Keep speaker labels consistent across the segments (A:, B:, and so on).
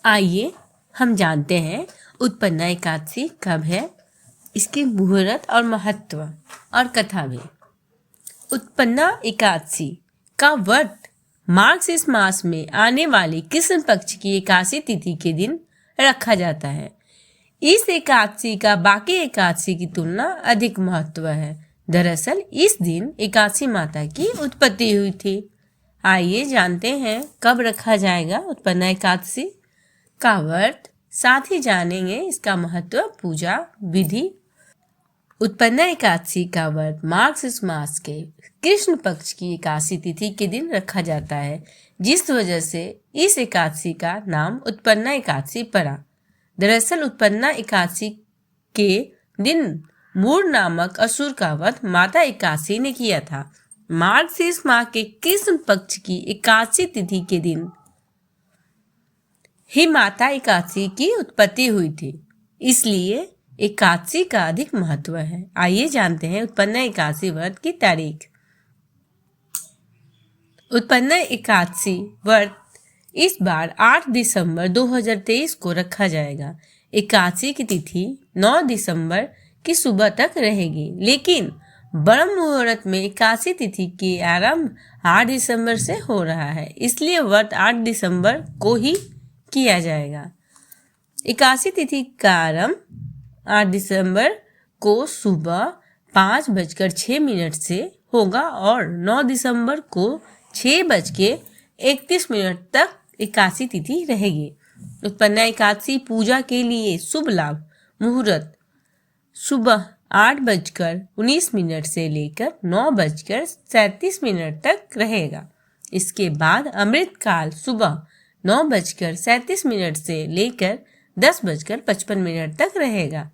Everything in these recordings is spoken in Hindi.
A: आइए हम जानते हैं उत्पन्ना एकादशी कब है, इसकी मुहूर्त और महत्व और कथा भी। उत्पन्ना एकादशी का व्रत मार्गशीर्ष मास में आने वाली कृष्ण पक्ष की एकादशी तिथि के दिन रखा जाता है। इस एकादशी का बाकी एकादशी की तुलना अधिक महत्व है। दरअसल इस दिन एकादशी माता की उत्पत्ति हुई थी। आइए जानते हैं कब रखा जाएगा उत्पन्ना एकादशी का व्रत, साथ ही जानेंगे इसका महत्व, पूजा विधि। उत्पन्ना एकादशी का व्रत मार्गशीर्ष मास के कृष्ण पक्ष की एकादशी तिथि के दिन रखा जाता है, जिस वजह से इस एकादशी का नाम उत्पन्ना एकादशी पड़ा। दरअसल उत्पन्ना एकादशी के दिन मूर नामक असुर का वध माता एकादशी ने किया था। मार्गशीर्ष माह के कृष्ण पक्ष की एकादशी तिथि के दिन ही माता एकादशी की उत्पत्ति हुई थी, इसलिए एकादशी का अधिक महत्व है। आइए जानते हैं उत्पन्ना एकादशी व्रत की तारीख। उत्पन्ना एकादशी व्रत इस बार 8 दिसंबर 2023 को रखा जाएगा। एकादशी की तिथि 9 दिसंबर की सुबह तक रहेगी, लेकिन ब्रह्म मुहूर्त में एकादशी तिथि की आरंभ 8 दिसंबर से हो रहा है, इसलिए व्रत 8 दिसंबर को ही किया जाएगा। एकादशी तिथि का आरंभ 8 दिसंबर को सुबह 5:06 से होगा और 9 दिसंबर को 6:31 तक एकादशी तिथि रहेगी। उत्पन्ना एकादशी पूजा के लिए शुभ लाभ मुहूर्त सुबह 8:19 से लेकर 9:37 तक रहेगा। इसके बाद अमृत काल सुबह 9:37 से लेकर 10:55 तक रहेगा।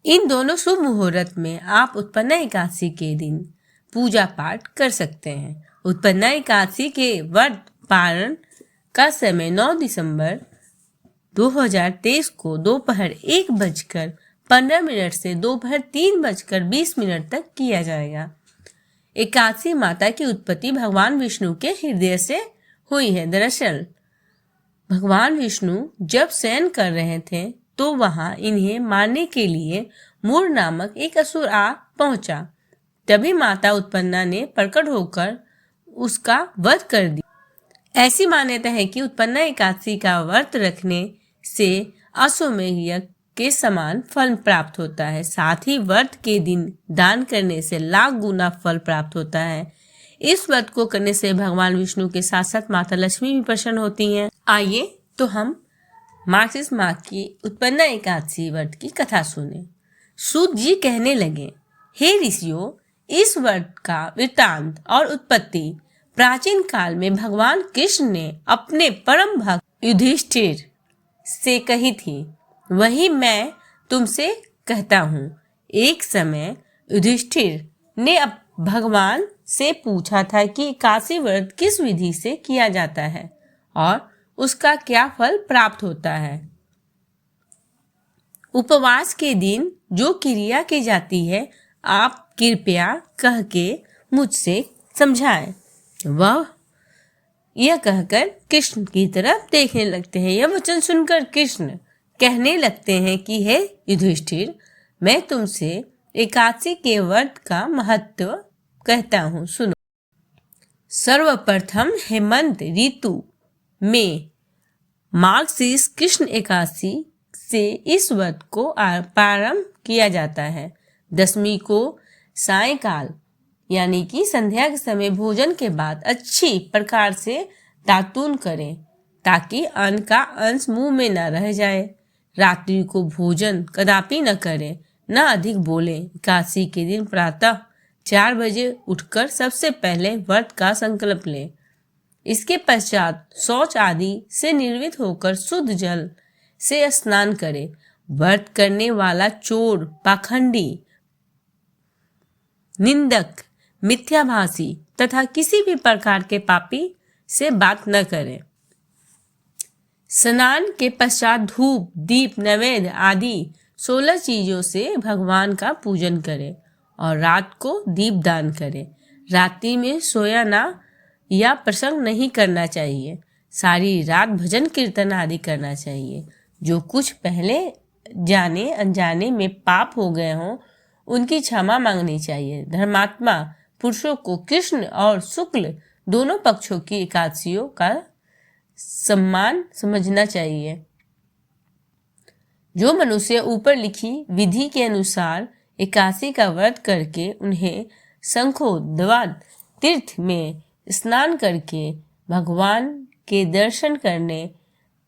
A: इन दोनों शुभ मुहूर्त में आप उत्पन्ना एकादशी के दिन पूजा पाठ कर सकते हैं। उत्पन्ना एकादशी के व्रत पारण का समय 9 दिसंबर 2023 को दोपहर 1:15 से दोपहर 3:20 तक किया जाएगा। एकादशी माता की उत्पत्ति भगवान विष्णु के हृदय से हुई है। दरअसल भगवान विष्णु जब शयन कर रहे थे तो वहां इन्हें मारने के लिए मूर नामक एक असुर आ पहुंचा। तभी माता उत्पन्ना ने प्रकट होकर उसका वध कर दिया। ऐसी मान्यता है कि उत्पन्ना एकादशी का व्रत रखने से अश्वमेध यज्ञ के समान फल प्राप्त होता है। साथ ही व्रत के दिन दान करने से लाख गुना फल प्राप्त होता है। इस व्रत को करने से भगवान विष्णु के साथ साथ माता लक्ष्मी भी प्रसन्न होती हैं। आइए तो हम मार्गशीर्ष माह की उत्पन्ना एकादशी व्रत की कथा सुने। सूत जी कहने लगे, हे ऋषियों, इस व्रत का वृत्तांत और उत्पत्ति प्राचीन काल में भगवान कृष्ण ने अपने परम भक्त युधिष्ठिर से कही थी, वही मैं तुमसे कहता हूँ। एक समय युधिष्ठिर ने भगवान से पूछा था कि एकादशी व्रत किस विधि से किया जाता है और उसका क्या फल प्राप्त होता है। उपवास के दिन जो क्रिया की जाती है आप कृपया कह के मुझसे समझाएं। वह यह कहकर कृष्ण की तरफ देखने लगते हैं। यह वचन सुनकर कृष्ण कहने लगते हैं कि हे युधिष्ठिर, मैं तुमसे एकादशी के व्रत का महत्व कहता हूँ, सुनो। सर्वप्रथम हेमंत ऋतु में मार्गशीर्ष कृष्ण एकादशी से इस व्रत को प्रारंभ किया जाता है। दशमी को सायंकाल यानी कि संध्या के समय भोजन के बाद अच्छी प्रकार से दातून करें ताकि अन्न का अंश मुंह में न रह जाए। रात्रि को भोजन कदापि न करें, न अधिक बोलें। एकादशी के दिन प्रातः 4 बजे उठकर सबसे पहले व्रत का संकल्प लें। इसके पश्चात शौच आदि से निर्वित होकर शुद्ध जल से स्नान करें। व्रत करने वाला चोर, पाखंडी, निंदक, मिथ्याभाषी तथा किसी भी प्रकार के पापी से बात न करें। स्नान के पश्चात धूप, दीप, नैवेद्य आदि 16 चीजों से भगवान का पूजन करें और रात को दीप दान करें। रात्रि में सोया ना या प्रसंग नहीं करना चाहिए। सारी रात भजन कीर्तन आदि करना चाहिए। जो कुछ पहले जाने अनजाने में पाप हो गए हों उनकी क्षमा मांगनी चाहिए। धर्मात्मा पुरुषों को कृष्ण और शुक्ल दोनों पक्षों की एकादशियों का सम्मान समझना चाहिए। जो मनुष्य ऊपर लिखी विधि के अनुसार एकादशी का व्रत करके उन्हें शंखोदवात तीर्थ में स्नान करके भगवान के दर्शन करने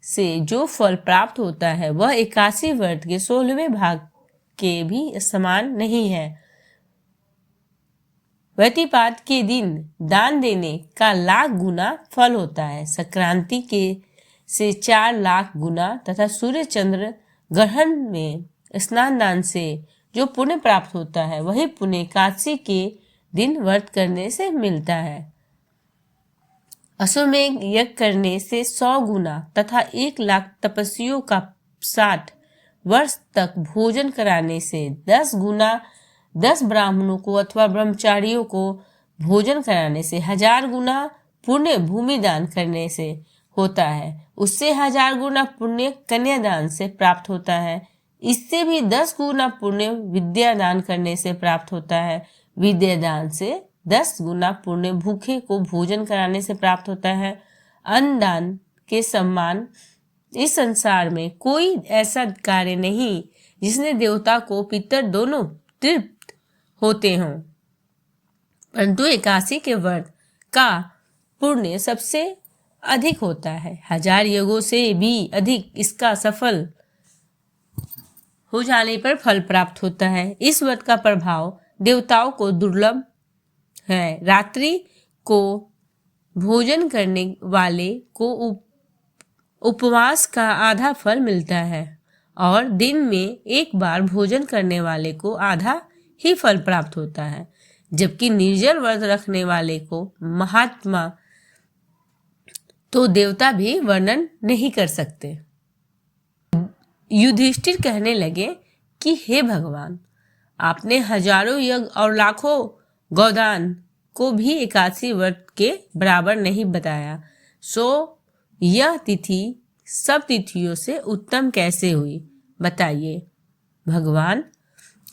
A: से जो फल प्राप्त होता है वह एकादशी व्रत के 16वें भाग के भी समान नहीं है। व्यतिपात के दिन दान देने का 1 लाख गुना फल होता है। संक्रांति के से 4 लाख गुना तथा सूर्य चंद्र ग्रहण में स्नान दान से जो पुण्य प्राप्त होता है वही पुण्य एकादशी के दिन व्रत करने से मिलता है। अश्वमेध यज्ञ करने से 100 गुना तथा 1 लाख तपस्वियों का 60 वर्ष तक भोजन कराने से 10 गुना 10 ब्राह्मणों को अथवा ब्रह्मचारियों को भोजन कराने से 1000 गुना पुण्य भूमि दान करने से होता है। उससे 1000 गुना पुण्य कन्यादान से प्राप्त होता है। इससे भी 10 गुना पुण्य विद्या दान करने से प्राप्त होता है। विद्या दान से 10 गुना पुण्य भूखे को भोजन कराने से प्राप्त होता है। अन्न दान के समान इस संसार में कोई ऐसा कार्य नहीं जिसने देवता को पितर दोनों तृप्त होते हों, परंतु एकादशी के व्रत का पुण्य सबसे अधिक होता है। 1000 यज्ञों से भी अधिक इसका सफल हो जाने पर फल प्राप्त होता है। इस व्रत का प्रभाव देवताओं को दुर्लभ है। रात्रि को भोजन करने वाले को उपवास का आधा फल मिलता है और दिन में एक बार भोजन करने वाले को आधा ही फल प्राप्त होता है, जबकि निर्जल व्रत रखने वाले को महात्मा तो देवता भी वर्णन नहीं कर सकते। युधिष्ठिर कहने लगे कि हे भगवान, आपने हजारों यज्ञ और लाखों गौदान को भी एकादशी व्रत के बराबर नहीं बताया, सो यह तिथि सब तिथियों से उत्तम कैसे हुई, बताइए। भगवान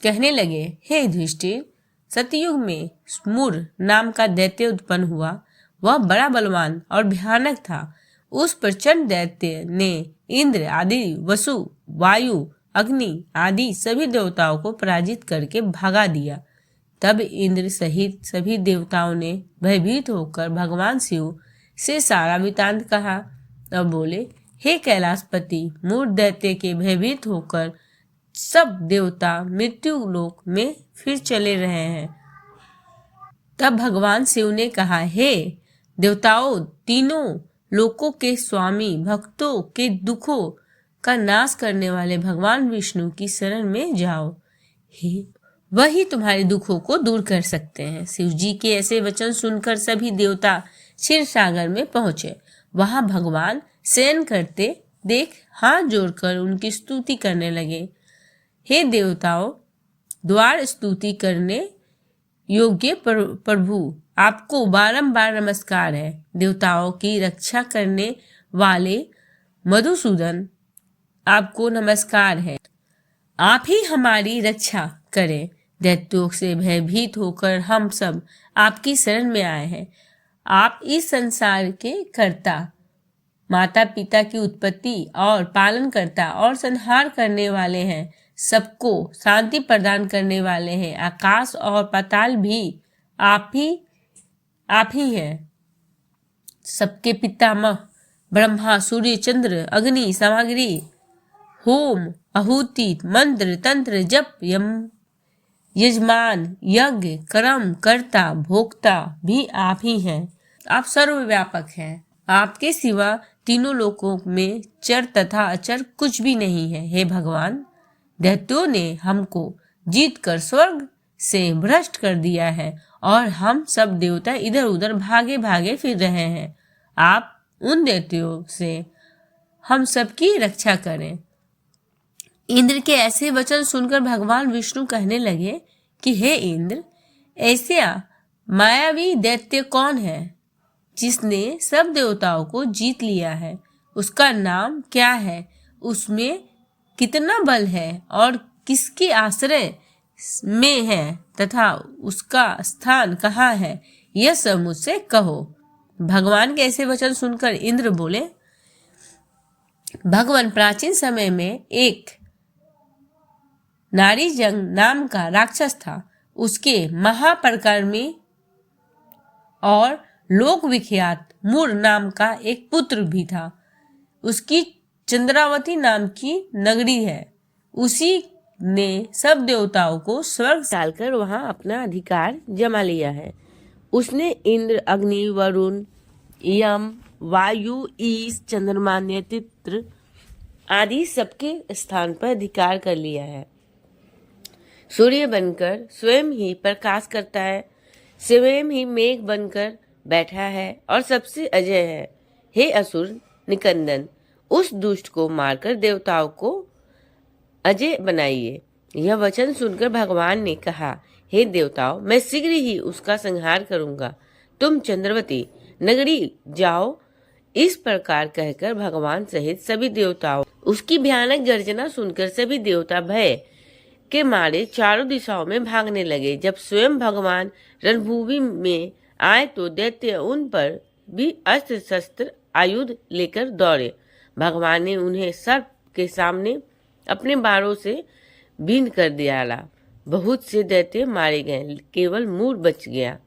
A: कहने लगे, हे युधिष्ठिर, सतयुग में स्मुर नाम का दैत्य उत्पन्न हुआ। वह बड़ा बलवान और भयानक था। उस प्रचंड दैत्य ने इंद्र आदि, वसु, वायु, अग्नि आदि सभी देवताओं को पराजित करके भगा दिया। तब इंद्र सहित सभी देवताओं ने भयभीत होकर भगवान शिव से सारा वृत्तांत कहा। तब बोले, हे कैलाशपति, मूर दैत्य के भयभीत होकर सब देवता मृत्यु लोक में फिर चले रहे हैं। तब भगवान शिव ने कहा, हे देवताओं, तीनों लोकों के स्वामी, भक्तों के दुखों का नाश करने वाले भगवान विष्णु की शरण में जाओ। वही तुम्हारे दुखों को दूर कर सकते हैं। शिव जी के ऐसे वचन सुनकर सभी देवता क्षीर सागर में पहुंचे। वहां भगवान शयन करते देख हाथ जोड़कर उनकी स्तुति करने लगे। हे देवताओं, द्वार स्तुति करने योग्य प्रभु, आपको बारंबार नमस्कार है। देवताओं की रक्षा करने वाले मधुसूदन, आपको नमस्कार है। आप ही हमारी रक्षा करें। दैत्यों से भयभीत होकर हम सब आपकी शरण में आए हैं। आप इस संसार के कर्ता, माता पिता की उत्पत्ति और पालन करता और संहार करने वाले हैं। सबको शांति प्रदान करने वाले हैं। आकाश और पाताल भी आप ही हैं। सबके पितामह ब्रह्मा, सूर्य, चंद्र, अग्नि, सामग्री, होम, आहुति, मंत्र, तंत्र, जप, यजमान, यज्ञ, कर्म, कर्ता, भोक्ता भी आप ही हैं। आप सर्वव्यापक हैं। आपके सिवा तीनों लोकों में चर तथा अचर कुछ भी नहीं है। हे भगवान, दैत्यों ने हमको जीतकर स्वर्ग से भ्रष्ट कर दिया है और हम सब देवता इधर उधर भागे भागे फिर रहे हैं। आप उन दैत्यों से हम सबकी रक्षा करें। इंद्र के ऐसे वचन सुनकर भगवान विष्णु कहने लगे कि हे इंद्र, ऐसे मायावी दैत्य कौन है जिसने सब देवताओं को जीत लिया है, उसका नाम क्या है, उसमें कितना बल है और किसके आश्रय में है तथा उसका स्थान कहाँ है, यह सब मुझसे कहो। भगवान के ऐसे वचन सुनकर इंद्र बोले, भगवान, प्राचीन समय में एक नारीजंग नाम का राक्षस था। उसके महापराक्रमी और लोक विख्यात मूर नाम का एक पुत्र भी था। उसकी चंद्रावती नाम की नगरी है। उसी ने सब देवताओं को स्वर्ग डालकर वहां अपना अधिकार जमा लिया है। उसने इंद्र, अग्नि, वरुण, यम, वायु, ईश, चंद्रमा, नक्षत्र आदि सबके स्थान पर अधिकार कर लिया है। सूर्य बनकर स्वयं ही प्रकाश करता है, स्वयं ही मेघ बनकर बैठा है और सबसे अजय है। हे असुर निकंदन, उस दुष्ट को मारकर देवताओं को अजय बनाइए। यह वचन सुनकर भगवान ने कहा, हे देवताओं, मैं शीघ्र ही उसका संहार करूंगा। तुम चंद्रवती नगरी जाओ। इस प्रकार कहकर भगवान सहित सभी देवताओं उसकी भयानक गर्जना सुनकर सभी देवता भय के मारे चारों दिशाओं में भागने लगे। जब स्वयं भगवान रणभूमि में आए तो दैत्य उन पर भी अस्त्र शस्त्र आयुध लेकर दौड़े। भगवान ने उन्हें सर्प के सामने अपने बाणों से बीन कर दिया। बहुत से दैत्य मारे गए, केवल मूर बच गया।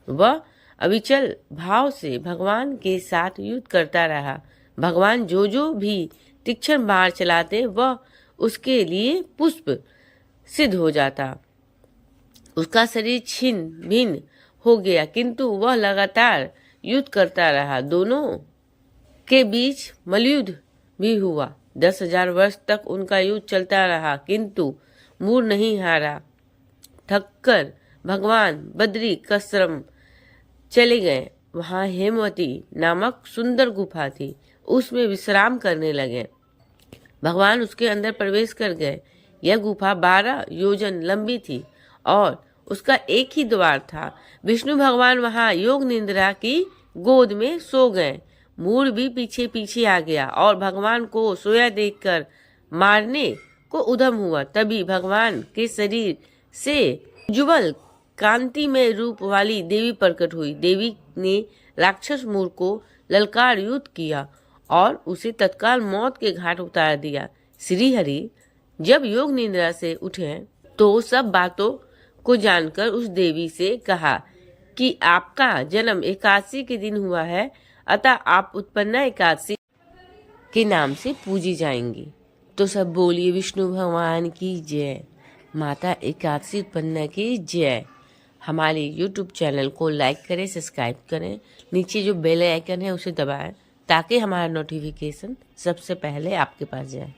A: वह अविचल भाव से भगवान के साथ युद्ध करता रहा। भगवान जो भी तीक्ष्ण बाण चलाते वह उसके लिए पुष्प सिद्ध हो जाता। उसका शरीर छिन्न भिन्न हो गया, किंतु वह लगातार युद्ध करता रहा। दोनों के बीच मल्लयुद्ध भी हुआ। 10,000 वर्ष तक उनका युद्ध चलता रहा, किंतु मूर नहीं हारा। थककर भगवान बद्री कसरम चले गए। वहां हेमवती नामक सुंदर गुफा थी, उसमें विश्राम करने लगे। भगवान उसके अंदर प्रवेश कर गए। यह गुफा 12 योजन लंबी थी और उसका एक ही द्वार था। विष्णु भगवान वहां योग निद्रा की गोद में सो गए। मूर भी पीछे पीछे आ गया और भगवान को सोया देखकर मारने को उद्यम हुआ। तभी भगवान के शरीर से उज्ज्वल कांति में रूप वाली देवी प्रकट हुई। देवी ने राक्षस मूर को ललकार युद्ध किया और उसे तत्काल मौत के घाट उतार दिया। श्री हरि जब योग निद्रा से उठे तो सब बातों को जानकर उस देवी से कहा कि आपका जन्म एकादशी के दिन हुआ है, अतः आप उत्पन्ना एकादशी के नाम से पूजी जाएंगी। तो सब बोलिए विष्णु भगवान की जय, माता एकादशी उत्पन्ना की जय। हमारे YouTube चैनल को लाइक करें, सब्सक्राइब करें, नीचे जो बेल आइकन है उसे दबाएं ताकि हमारा नोटिफिकेशन सबसे पहले आपके पास जाए।